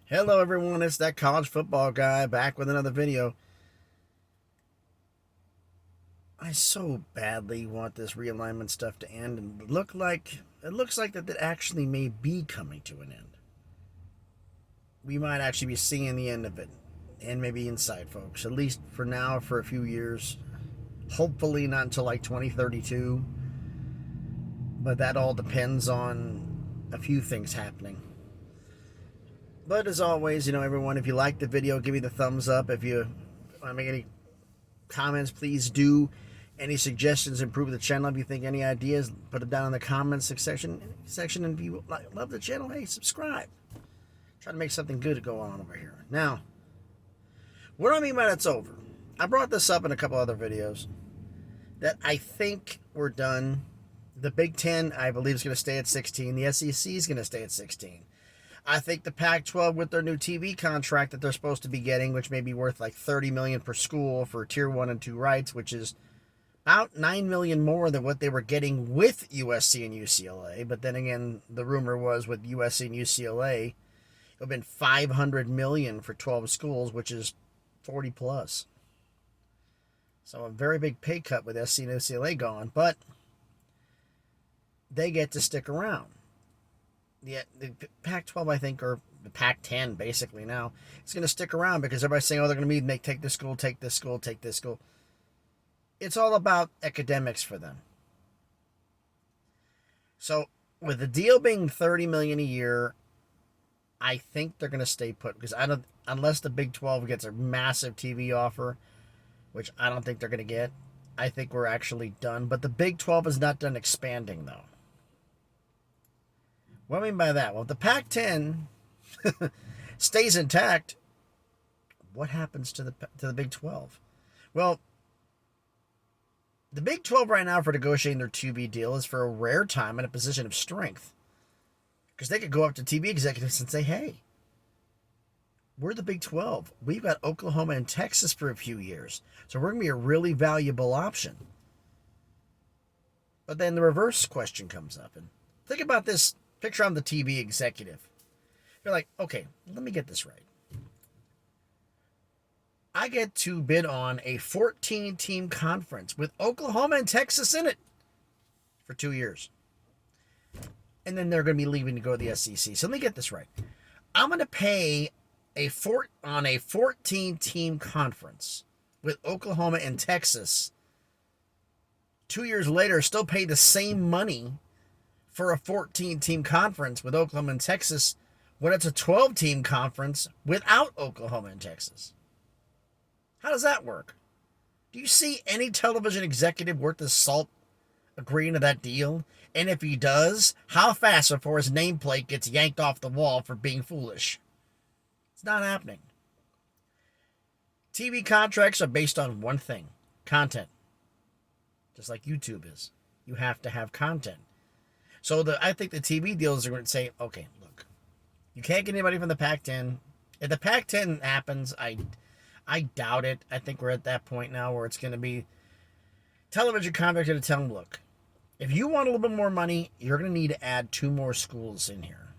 Hello everyone, it's that college football guy back with another video. I so badly want this realignment stuff to end and it looks like that actually may be coming to an end. We might actually be seeing the end of it and maybe inside folks, at least for now for a few years. Hopefully not until like 2032, but that all depends on a few things happening. But as always, everyone, if you like the video, give me the thumbs up. If you want to make any comments, please do. Any suggestions, improve the channel. If you think any ideas, put them down in the comments section. And if you love the channel, hey, subscribe. Try to make something good go on over here. Now, what do I mean by that's over? I brought this up in a couple other videos that I think we're done. The Big Ten, I believe, is going to stay at 16. The SEC is going to stay at 16. I think the Pac-12 with their new TV contract that they're supposed to be getting, which may be worth like $30 million per school for Tier 1 and 2 rights, which is about $9 million more than what they were getting with USC and UCLA. But then again, the rumor was with USC and UCLA, it would have been $500 million for 12 schools, which is 40 plus. So a very big pay cut with SC and UCLA gone, but they get to stick around. The Pac-12, I think, or the Pac-10 basically now, it's going to stick around because everybody's saying, oh, they're going to take this school, take this school, take this school. It's all about academics for them. So with the deal being $30 million a year, I think they're going to stay put because unless the Big 12 gets a massive TV offer, which I don't think they're going to get, I think we're actually done. But the Big 12 is not done expanding, though. What do I mean by that? Well, if the Pac-10 stays intact, what happens to the Big 12? Well, the Big 12 right now for negotiating their TV deal is for a rare time in a position of strength. Because they could go up to TV executives and say, hey, we're the Big 12. We've got Oklahoma and Texas for a few years. So we're going to be a really valuable option. But then the reverse question comes up. And think about this. Picture I'm the TV executive. You're like, okay, let me get this right. I get to bid on a 14-team conference with Oklahoma and Texas in it for 2 years. And then they're going to be leaving to go to the SEC. So let me get this right. I'm going to pay on a 14-team conference with Oklahoma and Texas. 2 years later, still pay the same money for a 14-team conference with Oklahoma and Texas when it's a 12-team conference without Oklahoma and Texas. How does that work? Do you see any television executive worth his salt agreeing to that deal? And if he does, how fast before his nameplate gets yanked off the wall for being foolish? It's not happening. TV contracts are based on one thing: content. Just like YouTube is. You have to have content. So I think the TV deals are going to say, okay, look, you can't get anybody from the Pac-10. If the Pac-10 happens, I doubt it. I think we're at that point now where it's going to be television contracts going to tell them, look, if you want a little bit more money, you're going to need to add 2 more schools in here.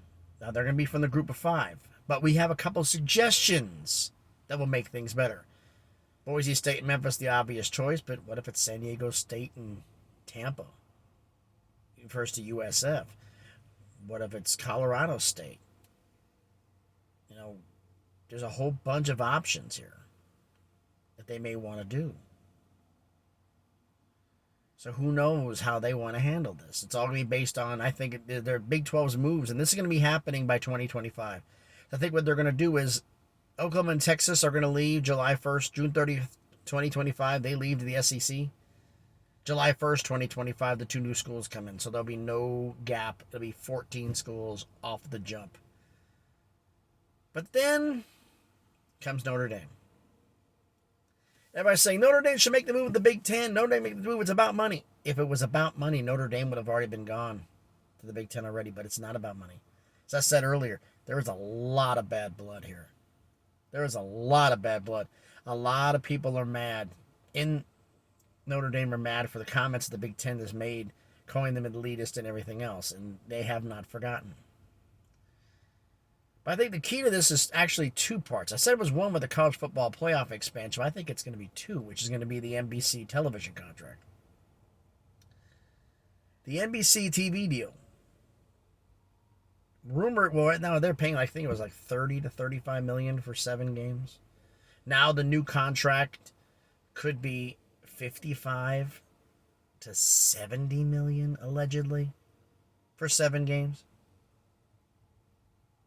Now, they're going to be from the group of 5. But we have a couple of suggestions that will make things better. Boise State and Memphis, the obvious choice, but what if it's San Diego State and Tampa? First to USF. What if it's Colorado State? There's a whole bunch of options here that they may want to do. So who knows how they want to handle this? It's all going to be based on, I think, their Big 12's moves, and this is going to be happening by 2025. I think what they're going to do is Oklahoma and Texas are going to leave July 1st, June 30th, 2025. They leave to the SEC. July 1st, 2025, the 2 new schools come in. So there'll be no gap. There'll be 14 schools off the jump. But then comes Notre Dame. Everybody's saying Notre Dame should make the move with the Big Ten. Notre Dame make the move. It's about money. If it was about money, Notre Dame would have already been gone to the Big Ten already. But it's not about money. As I said earlier, there is a lot of bad blood here. There is a lot of bad blood. A lot of people are mad. Notre Dame are mad for the comments the Big Ten has made, calling them elitist and everything else, and they have not forgotten. But I think the key to this is actually two parts. I said it was one with the college football playoff expansion, but I think it's going to be two, which is going to be the NBC television contract. The NBC TV deal. Well, right now they're paying, I think it was like 30 to 35 million for 7 games. Now the new contract could be 55 to 70 million allegedly for 7 games.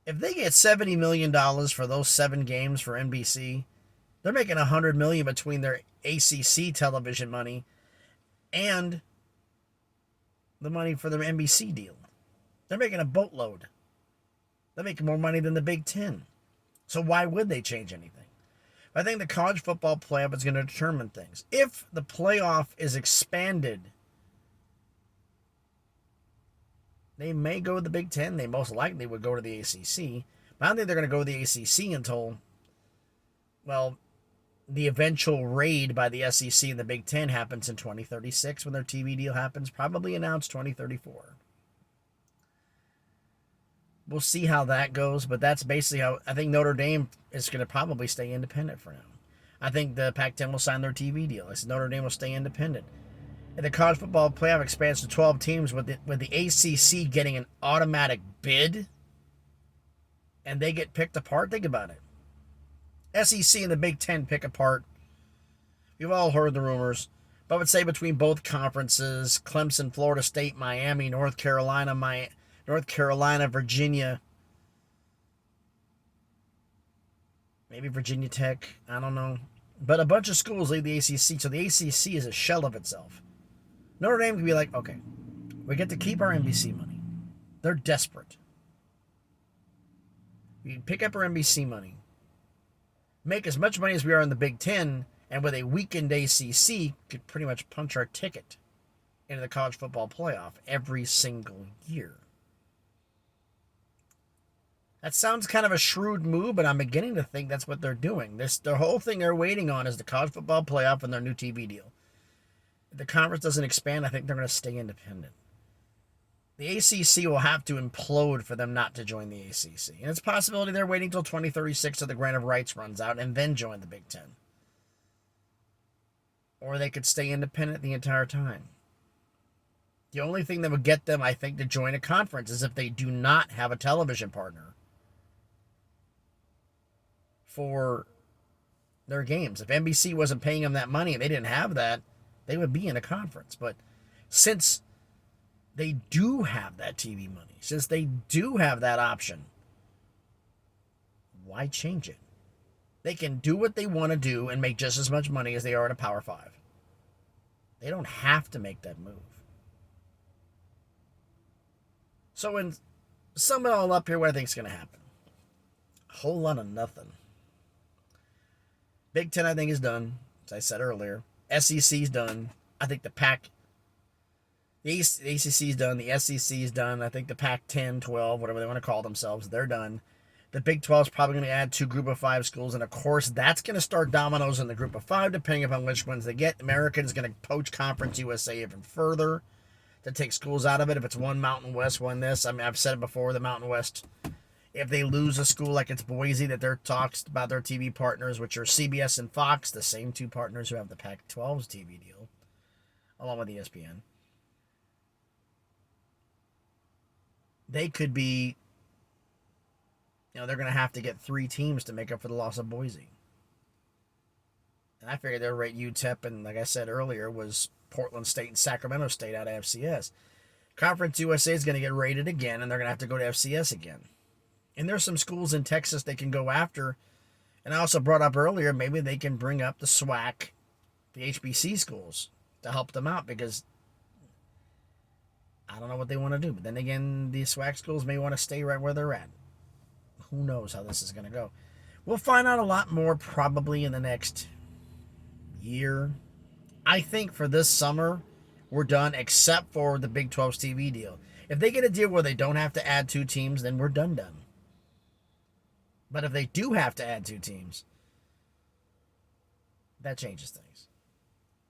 If they get $70 million for those 7 games for NBC, they're making $100 million between their ACC television money and the money for their NBC deal. They're making a boatload. They're making more money than the Big Ten. So why would they change anything? I think the college football playoff is going to determine things. If the playoff is expanded, they may go to the Big Ten. They most likely would go to the ACC. But I don't think they're going to go to the ACC until, well, the eventual raid by the SEC and the Big Ten happens in 2036 when their TV deal happens, probably announced 2034. We'll see how that goes, but that's basically how I think Notre Dame is going to probably stay independent for now. I think the Pac-10 will sign their TV deal. I said Notre Dame will stay independent. And the college football playoff expands to 12 teams with the ACC getting an automatic bid, and they get picked apart. Think about it. SEC and the Big Ten pick apart. We've all heard the rumors. But I would say between both conferences, Clemson, Florida State, Miami, North Carolina, Virginia, maybe Virginia Tech, I don't know. But a bunch of schools lead the ACC, so the ACC is a shell of itself. Notre Dame can be like, okay, we get to keep our NBC money. They're desperate. We pick up our NBC money, make as much money as we are in the Big Ten, and with a weakened ACC, could pretty much punch our ticket into the college football playoff every single year. That sounds kind of a shrewd move, but I'm beginning to think that's what they're doing. The whole thing they're waiting on is the college football playoff and their new TV deal. If the conference doesn't expand, I think they're going to stay independent. The ACC will have to implode for them not to join the ACC. And it's a possibility they're waiting until 2036 so the grant of rights runs out and then join the Big Ten. Or they could stay independent the entire time. The only thing that would get them, I think, to join a conference is if they do not have a television partner for their games. If NBC wasn't paying them that money and they didn't have that, they would be in a conference. But since they do have that TV money, since they do have that option, why change it? They can do what they want to do and make just as much money as they are in a Power 5. They don't have to make that move. So in sum it all up here, what I think is going to happen? A whole lot of nothing. Big Ten, I think, is done, as I said earlier. SEC's done. I think the ACC's done. The SEC's done. I think the Pac-10, 12, whatever they want to call themselves, they're done. The Big 12 is probably going to add 2 Group of 5 schools, and of course, that's going to start dominoes in the Group of 5, depending upon which ones they get. American's going to poach Conference USA even further to take schools out of it. If it's one Mountain West, one this. I mean, I've said it before, the Mountain West, if they lose a school like it's Boise, that they're talks about their TV partners, which are CBS and Fox, the same 2 partners who have the Pac-12's TV deal, along with ESPN. They could be, they're going to have to get 3 teams to make up for the loss of Boise. And I figured they'll rate UTEP, and like I said earlier, was Portland State and Sacramento State out of FCS. Conference USA is going to get rated again, and they're going to have to go to FCS again. And there's some schools in Texas they can go after. And I also brought up earlier, maybe they can bring up the SWAC, the HBC schools, to help them out, because I don't know what they want to do. But then again, the SWAC schools may want to stay right where they're at. Who knows how this is going to go. We'll find out a lot more probably in the next year. I think for this summer, we're done, except for the Big 12's TV deal. If they get a deal where they don't have to add 2 teams, then we're done. But if they do have to add 2 teams, that changes things.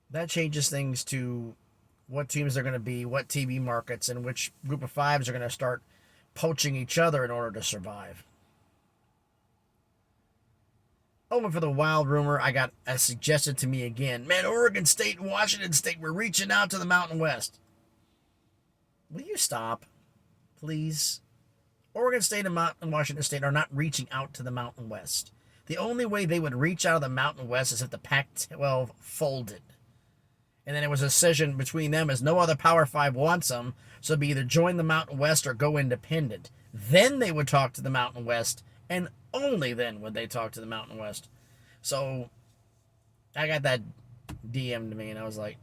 That changes things to what teams they're going to be, what TV markets, and which Group of 5s are going to start poaching each other in order to survive. Oh, and for the wild rumor, I got suggested to me again. Man, Oregon State and Washington State were reaching out to the Mountain West. Will you stop, please? Oregon State and Washington State are not reaching out to the Mountain West. The only way they would reach out of the Mountain West is if the Pac-12 folded. And then it was a decision between them as no other Power 5 wants them, so it'd be either join the Mountain West or go independent. Then they would talk to the Mountain West, and only then would they talk to the Mountain West. So I got that DM to me, and I was like,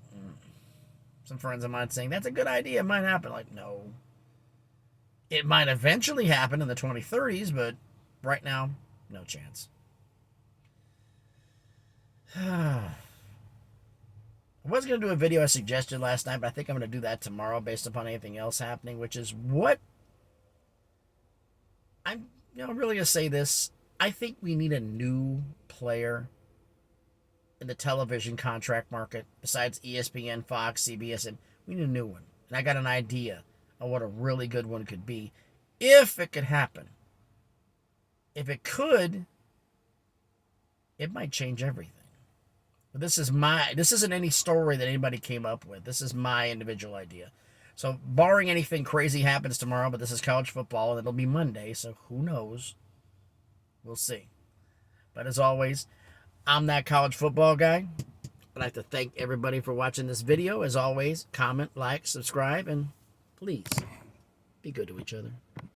some friends of mine saying, that's a good idea, it might happen. Like, no. It might eventually happen in the 2030s, but right now, no chance. I was going to do a video I suggested last night, but I think I'm going to do that tomorrow based upon anything else happening, which is what I'm really going to say this. I think we need a new player in the television contract market besides ESPN, Fox, CBS, and we need a new one. And I got an idea of what a really good one could be if it could happen. If it could, it might change everything. But this isn't any story that anybody came up with. This is my individual idea. So barring anything crazy happens tomorrow, but this is college football and it'll be Monday, so who knows? We'll see. But as always, I'm that college football guy. I'd like to thank everybody for watching this video. As always, comment, like, subscribe, and please be good to each other.